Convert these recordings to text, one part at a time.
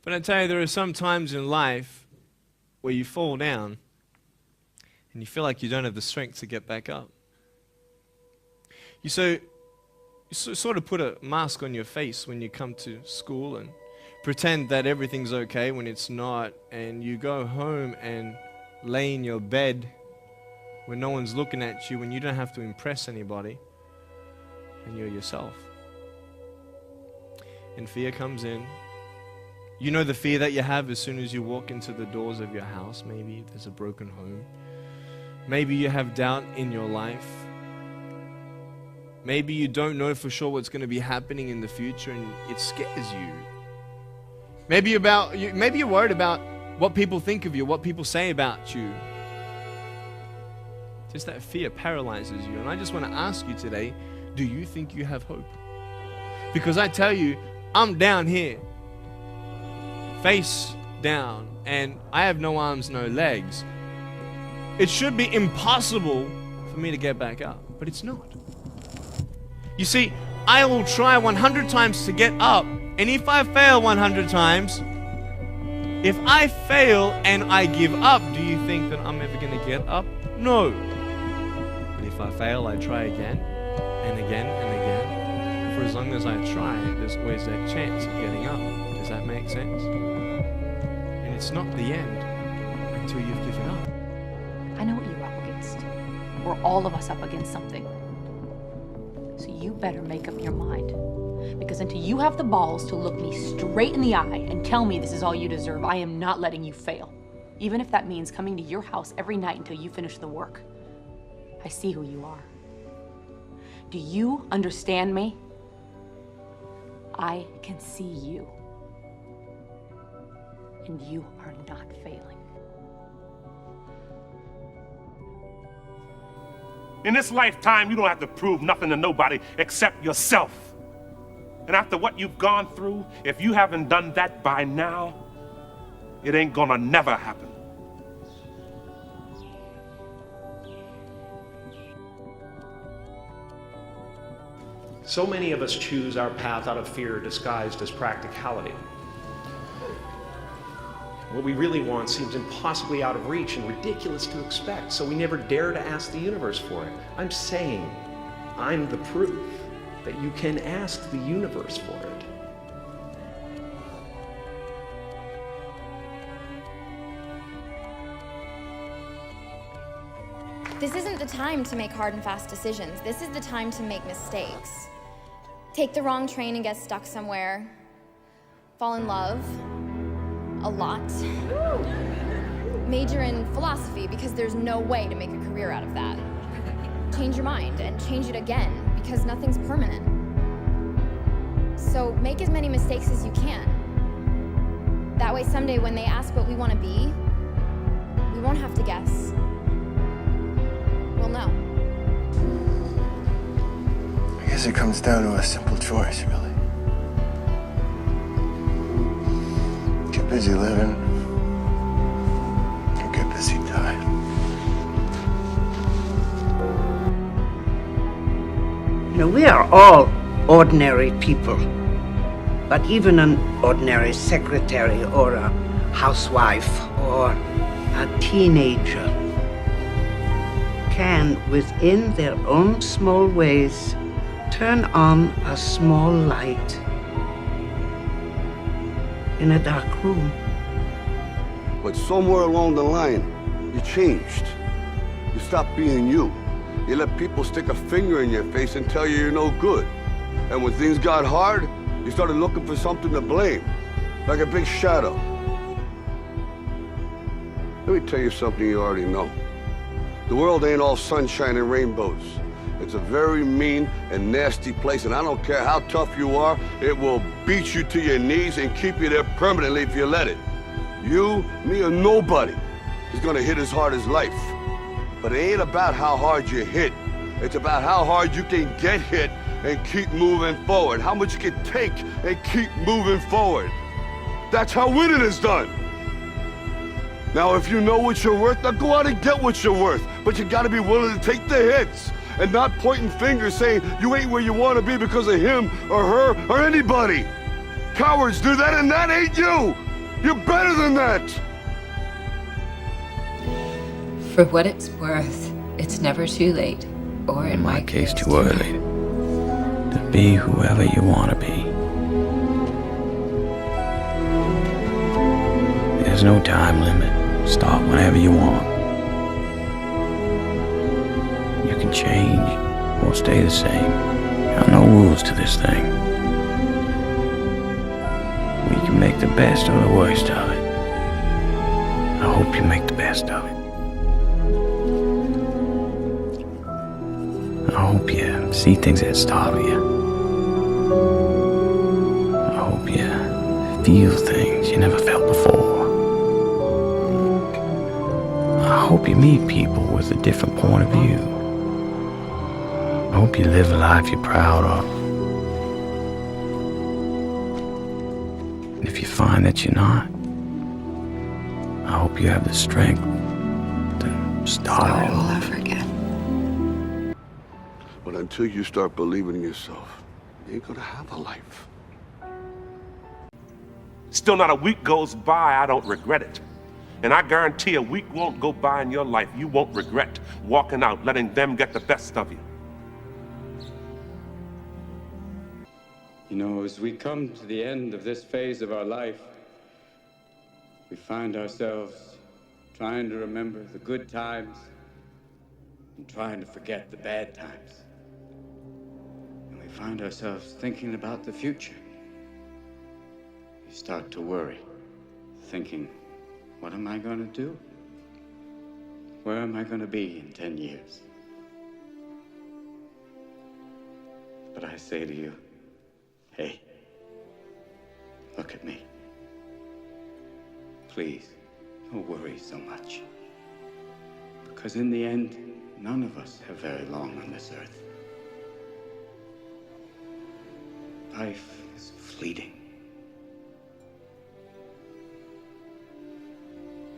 But I tell you, there are some times in life where you fall down and you feel like you don't have the strength to get back up. You sort of put a mask on your face when you come to school and pretend that everything's okay when it's not, and you go home and lay in your bed when no one's looking at you, when you don't have to impress anybody, and you're yourself. And fear comes in. You know the fear that you have as soon as you walk into the doors of your house. Maybe there's a broken home. Maybe you have doubt in your life. Maybe you don't know for sure what's going to be happening in the future and it scares you. Maybe you're worried about what people think of you, what people say about you. Just that fear paralyzes you. And I just want to ask you today, do you think you have hope? Because I tell you, I'm down here, face down, and I have no arms, no legs. It should be impossible for me to get back up, but it's not. You see, I will try 100 times to get up, and if I fail 100 times, if I fail and I give up, do you think that I'm ever going to get up? No. But if I fail, I try again, and again, and again. For as long as I try, there's always that chance of getting up. Does that make sense? And it's not the end until you've given up. I know what you're up against. We're all of us up against something. So you better make up your mind. Because until you have the balls to look me straight in the eye and tell me this is all you deserve, I am not letting you fail. Even if that means coming to your house every night until you finish the work. I see who you are. Do you understand me? I can see you. And you are not failing. In this lifetime, you don't have to prove nothing to nobody except yourself. And after what you've gone through, if you haven't done that by now, it ain't gonna never happen. So many of us choose our path out of fear disguised as practicality. What we really want seems impossibly out of reach and ridiculous to expect, so we never dare to ask the universe for it. I'm saying, I'm the proof that you can ask the universe for it. This isn't the time to make hard and fast decisions. This is the time to make mistakes. Take the wrong train and get stuck somewhere. Fall in love. A lot. Major in philosophy because there's no way to make a career out of that. Change your mind and change it again because nothing's permanent. So make as many mistakes as you can. That way someday when they ask what we want to be, we won't have to guess. We'll know. I guess it comes down to a simple choice, really. Get busy living, or get busy dying. You know, we are all ordinary people, but even an ordinary secretary or a housewife or a teenager can, within their own small ways, turn on a small light in a dark room. But somewhere along the line, you changed. You stopped being you. You let people stick a finger in your face and tell you you're no good. And when things got hard, you started looking for something to blame, like a big shadow. Let me tell you something you already know. The world ain't all sunshine and rainbows. It's a very mean and nasty place, and I don't care how tough you are, it will beat you to your knees and keep you there permanently if you let it. You, me, or nobody is gonna hit as hard as life. But it ain't about how hard you hit. It's about how hard you can get hit and keep moving forward. How much you can take and keep moving forward. That's how winning is done. Now, if you know what you're worth, now go out and get what you're worth. But you gotta be willing to take the hits and not pointing fingers saying you ain't where you want to be because of him or her or anybody. Cowards do that, and that ain't you. You're better than that! For what it's worth, it's never too late, or in my case, too early, to be whoever you want to be. There's no time limit. Start whenever you want. You can change or stay the same. There are no rules to this thing. We can make the best or the worst of it. I hope you make the best of it. I hope you see things that startle you. I hope you feel things you never felt before. I hope you meet people with a different point of view. I hope you live a life you're proud of. And if you find that you're not, I hope you have the strength to start all over again. But until you start believing in yourself, you ain't gonna have a life. Still not a week goes by, I don't regret it. And I guarantee a week won't go by in your life you won't regret walking out, letting them get the best of you. You know, as we come to the end of this phase of our life, we find ourselves trying to remember the good times and trying to forget the bad times. And we find ourselves thinking about the future. You start to worry, thinking, what am I going to do? Where am I going to be in 10 years? But I say to you, hey, look at me. Please, don't worry so much. Because in the end, none of us have very long on this earth. Life is fleeting.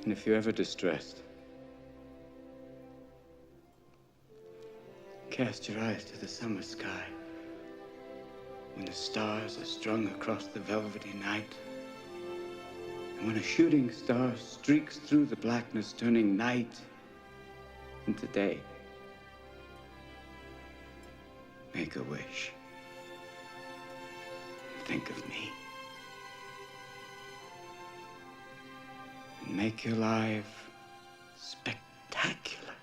And if you're ever distressed, cast your eyes to the summer sky when the stars are strung across the velvety night, and when a shooting star streaks through the blackness, turning night into day. Make a wish. Think of me. And make your life spectacular.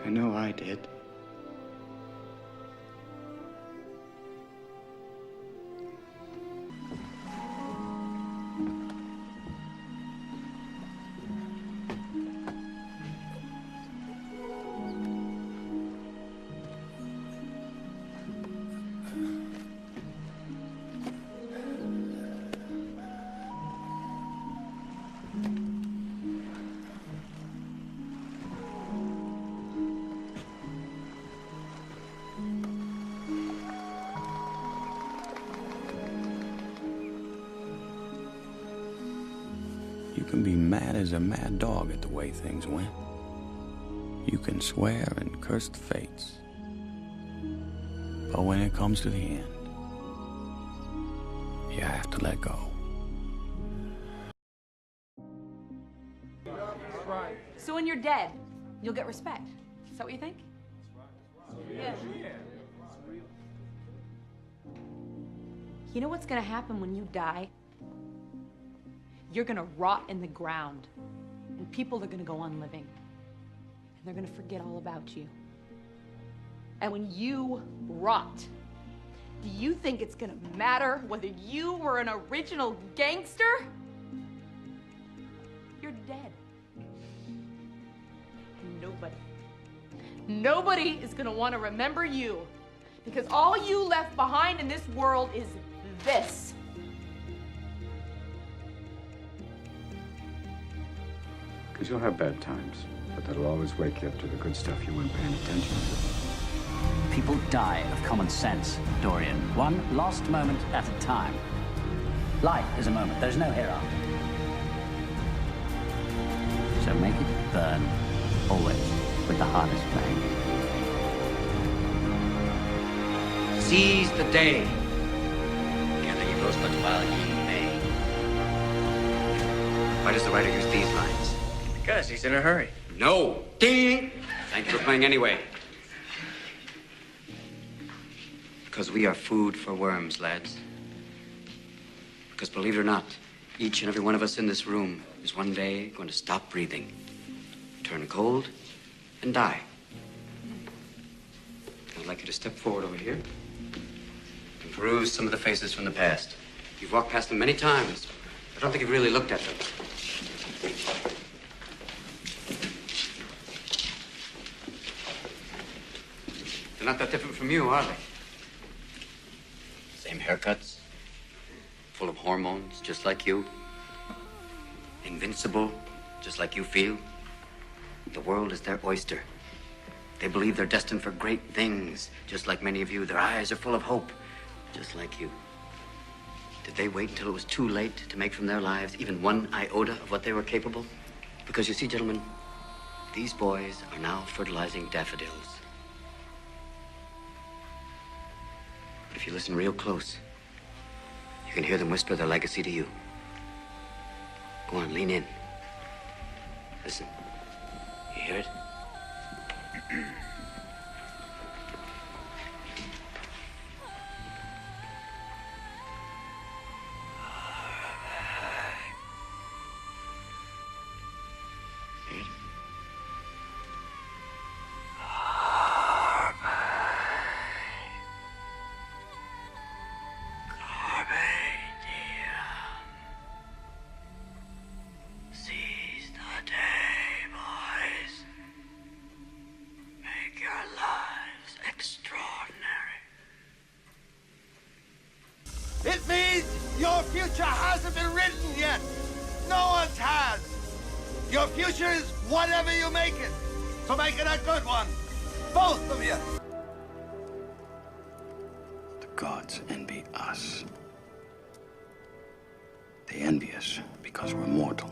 I know I did. You can be mad as a mad dog at the way things went. You can swear and curse the fates. But when it comes to the end, you have to let go. So when you're dead, you'll get respect. Is that what you think? Yeah. You know what's gonna happen when you die? You're gonna rot in the ground, and people are gonna go on living, and they're gonna forget all about you. And when you rot, do you think it's gonna matter whether you were an original gangster? You're dead. And nobody is gonna wanna remember you, because all you left behind in this world is this. Because you'll have bad times, but that'll always wake you up to the good stuff you weren't paying attention to. People die of common sense, Dorian. One lost moment at a time. Life is a moment. There's no hereafter. So make it burn, always, with the hardest flame. Seize the day. Can't think of those while ye may. Why does the writer use these lines? Because he's in a hurry. No! Ding! Thanks for playing anyway. Because we are food for worms, lads. Because believe it or not, each and every one of us in this room is one day going to stop breathing, turn cold, and die. I'd like you to step forward over here and peruse some of the faces from the past. You've walked past them many times. I don't think you've really looked at them. They're not that different from you, are they? Same haircuts, full of hormones, just like you. Invincible, just like you feel. The world is their oyster. They believe they're destined for great things, just like many of you. Their eyes are full of hope, just like you. Did they wait until it was too late to make from their lives even one iota of what they were capable? Because you see, gentlemen, these boys are now fertilizing daffodils. But if you listen real close, you can hear them whisper their legacy to you. Go on, lean in. Listen. You hear it? It means your future hasn't been written yet. No one's has. Your future is whatever you make it. So make it a good one. Both of you. The gods envy us. They envy us because we're mortal.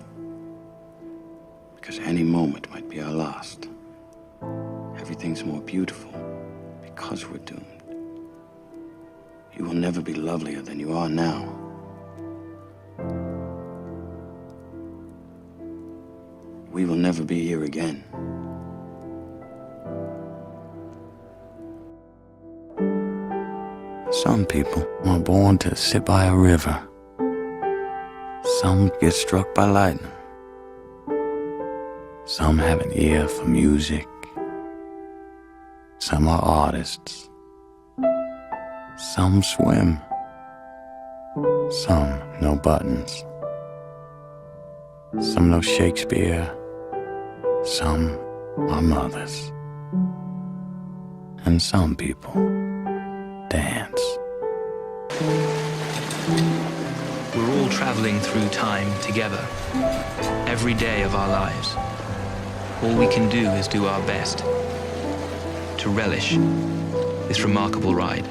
Because any moment might be our last. Everything's more beautiful because we're doomed. You will never be lovelier than you are now. We will never be here again. Some people are born to sit by a river. Some get struck by lightning. Some have an ear for music. Some are artists. Some swim. Some know buttons. Some know Shakespeare. Some are mothers. And some people dance. We're all traveling through time together, every day of our lives. All we can do is do our best to relish this remarkable ride.